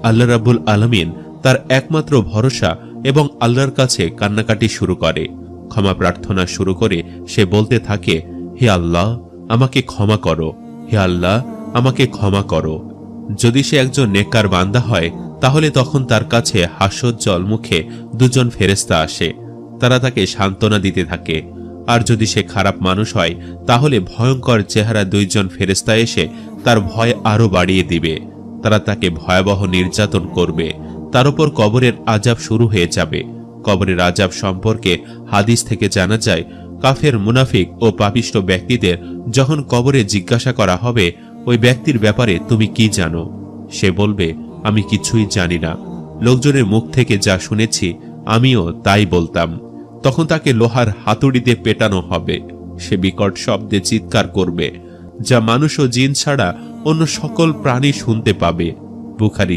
আল্লাহ রাব্বুল আলামিন তার একমাত্র ভরসা এবং আল্লাহর কাছে কান্নাকাটি শুরু করে, ক্ষমা প্রার্থনা শুরু করে। সে বলতে থাকে, হে আল্লাহ, আমাকে ক্ষমা করো, হে আল্লাহ, আমাকে ক্ষমা করো। যদি সে একজন নেককার বান্দা হয়, তাহলে তখন তার কাছে হাস্যোজ্জ্বল মুখে দুজন ফেরেশতা আসে, তারা তাকে সান্ত্বনা দিতে থাকে। আর যদি সে খারাপ মানুষ হয়, তাহলে ভয়ঙ্কর চেহারা দুইজন ফেরেশতা এসে তার ভয় আরো বাড়িয়ে দিবে। তারা তাকে ভয়াবহ নির্যাতন করবে। তার উপর কবরের আযাব শুরু হয়ে যাবে। কবরের আযাব সম্পর্কে হাদিস থেকে জানা যায়, কাফের, মুনাফিক ও পাপিষ্ঠ ব্যক্তিদের যখন কবরে জিজ্ঞাসা করা হবে, ওই ব্যক্তির ব্যাপারে তুমি কি জানো, সে বলবে, আমি কিছুই জানি না। লোকজনের মুখ থেকে যা শুনেছি আমিও তাই বলতাম। তখন তাকে লোহার হাতুড়িতে পেটানো হবে। সে বিকট শব্দে চিৎকার করবে, যা মানুষ ও জিন ছাড়া অন্য সকল প্রাণী শুনতে পাবে। বুখারী।